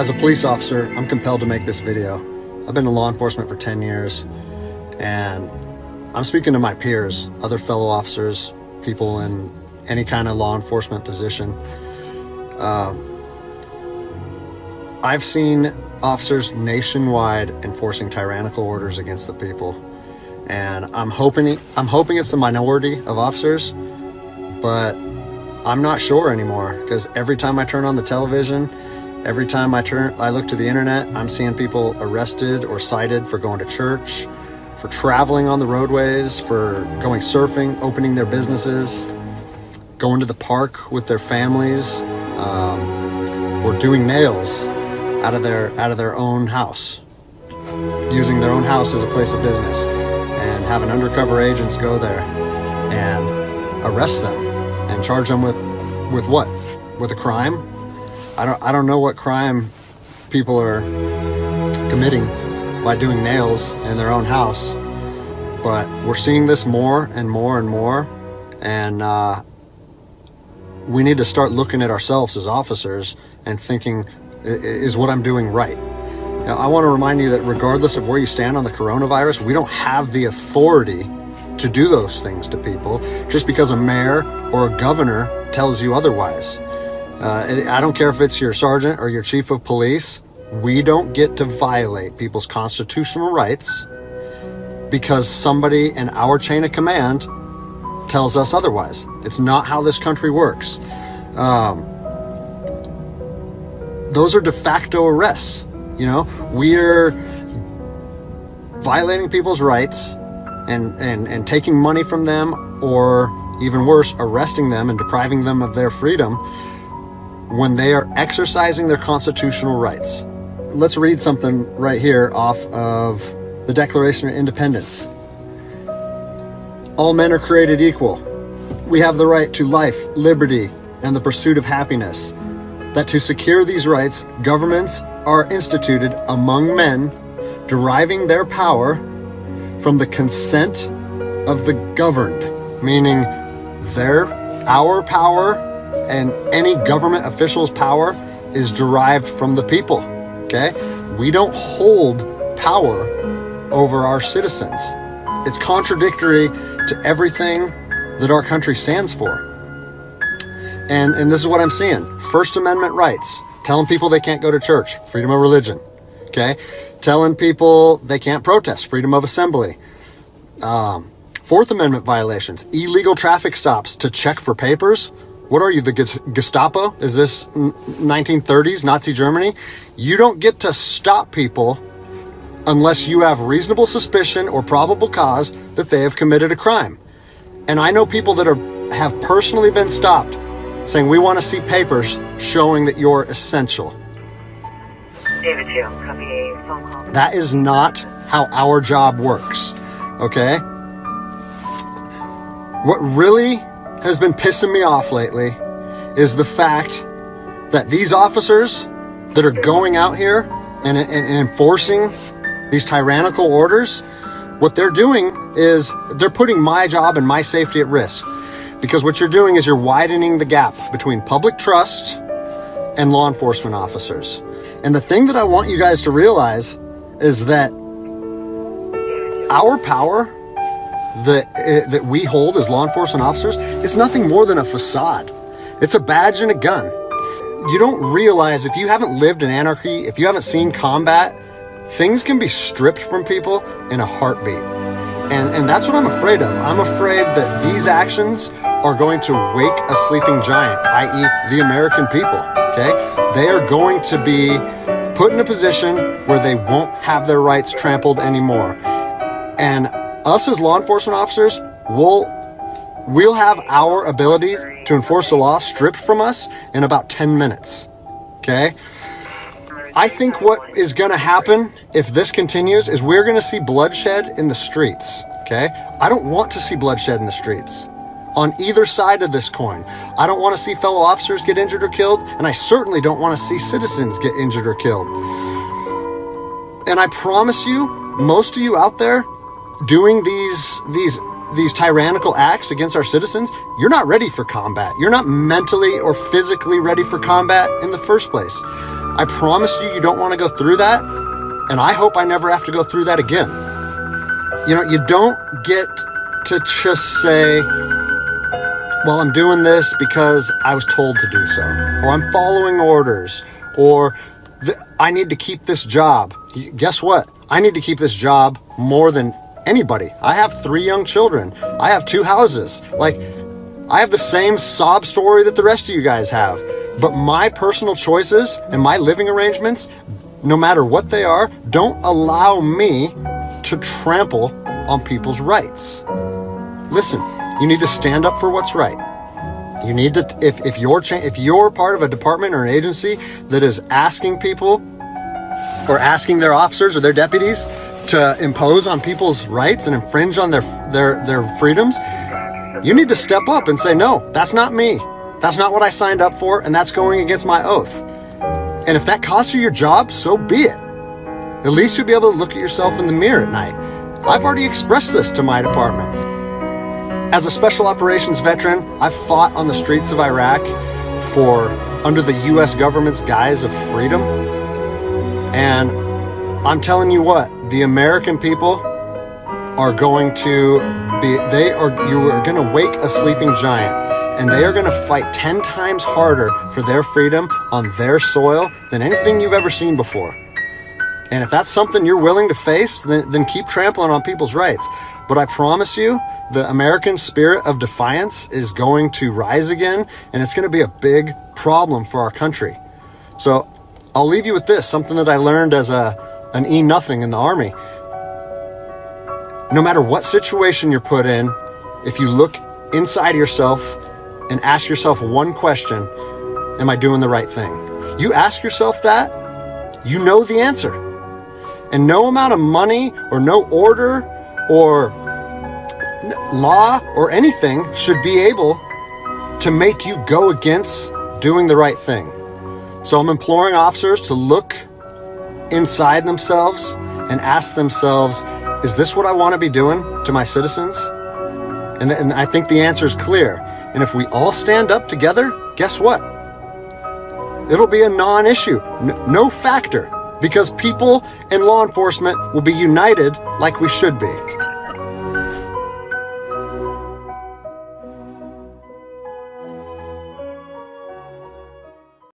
as a police officer, I'm compelled to make this video. I've been in law enforcement for 10 years, and I'm speaking to my peers, other fellow officers, people in any kind of law enforcement position. I've seen officers nationwide enforcing tyrannical orders against the people, and I'm hoping it's the minority of officers, but I'm not sure anymore, because every time I turn on the television, every time I look to the internet, I'm seeing people arrested or cited for going to church, for traveling on the roadways, for going surfing, opening their businesses, going to the park with their families, or doing nails out of their own house, using their own house as a place of business, and having undercover agents go there and arrest them and charge them with what? With a crime? I don't know what crime people are committing by doing nails in their own house, but we're seeing this more and more and more, and we need to start looking at ourselves as officers and thinking, is what I'm doing right? Now, I want to remind you that regardless of where you stand on the coronavirus, we don't have the authority to do those things to people just because a mayor or a governor tells you otherwise. I don't care if it's your sergeant or your chief of police. We don't get to violate people's constitutional rights because somebody in our chain of command tells us otherwise. It's not how this country works. Those are de facto arrests. You know, we're violating people's rights and taking money from them, or even worse, arresting them and depriving them of their freedom when they are exercising their constitutional rights. Let's read something right here off of the Declaration of Independence. All men are created equal. We have the right to life, liberty, and the pursuit of happiness. That to secure these rights, governments are instituted among men, deriving their power from the consent of the governed, meaning our power and any government official's power is derived from the people, okay? We don't hold power over our citizens. It's contradictory to everything that our country stands for. And this is what I'm seeing. First Amendment rights, telling people they can't go to church, freedom of religion, okay? Telling people they can't protest, freedom of assembly. Fourth Amendment violations, illegal traffic stops to check for papers. What are you, the Gestapo? Is this 1930s Nazi Germany? You don't get to stop people unless you have reasonable suspicion or probable cause that they have committed a crime. And I know people that have personally been stopped saying, we want to see papers showing that you're essential. David 2, copy a phone call. That is not how our job works, okay? What really has been pissing me off lately is the fact that these officers that are going out here and enforcing these tyrannical orders, what they're doing is they're putting my job and my safety at risk. Because what you're doing is you're widening the gap between public trust and law enforcement officers. And the thing that I want you guys to realize is that our power that we hold as law enforcement officers is nothing more than a facade. It's a badge and a gun. You don't realize, if you haven't lived in anarchy, if you haven't seen combat, things can be stripped from people in a heartbeat. And that's what I'm afraid of. I'm afraid that these actions are going to wake a sleeping giant, i.e. the American people, okay? They are going to be put in a position where they won't have their rights trampled anymore. And us as law enforcement officers, we'll have our ability to enforce the law stripped from us in about 10 minutes, okay? I think what is going to happen if this continues is we're going to see bloodshed in the streets, okay? I don't want to see bloodshed in the streets on either side of this coin. I don't want to see fellow officers get injured or killed, and I certainly don't want to see citizens get injured or killed. And I promise you, most of you out there doing these tyrannical acts against our citizens, you're not ready for combat. You're not mentally or physically ready for combat in the first place. I promise you, you don't want to go through that. And I hope I never have to go through that again. You know, you don't get to just say, well, I'm doing this because I was told to do so, or I'm following orders, or I need to keep this job. Guess what? I need to keep this job more than anybody. I have 3 young children. I have 2 houses. Like, I have the same sob story that the rest of you guys have. But my personal choices and my living arrangements, no matter what they are, don't allow me to trample on people's rights. Listen, you need to stand up for what's right. You need to, if you're part of a department or an agency that is asking people or asking their officers or their deputies to impose on people's rights and infringe on their freedoms, you need to step up and say, no, that's not me. That's not what I signed up for, and that's going against my oath. And if that costs you your job, so be it. At least you'll be able to look at yourself in the mirror at night. I've already expressed this to my department. As a special operations veteran, I've fought on the streets of Iraq under the US government's guise of freedom. And I'm telling you what, the American people are going to you are going to wake a sleeping giant. And they are going to fight 10 times harder for their freedom on their soil than anything you've ever seen before. And if that's something you're willing to face, then keep trampling on people's rights. But I promise you, the American spirit of defiance is going to rise again, and it's going to be a big problem for our country. So I'll leave you with this, something that I learned as an E-nothing in the Army. No matter what situation you're put in, if you look inside yourself and ask yourself one question, am I doing the right thing? You ask yourself that, you know the answer. And no amount of money or no order or law or anything should be able to make you go against doing the right thing. So I'm imploring officers to look inside themselves and ask themselves, is this what I want to be doing to my citizens? And I think the answer is clear. And if we all stand up together, guess what? It'll be a non-issue, no factor, because people and law enforcement will be united like we should be.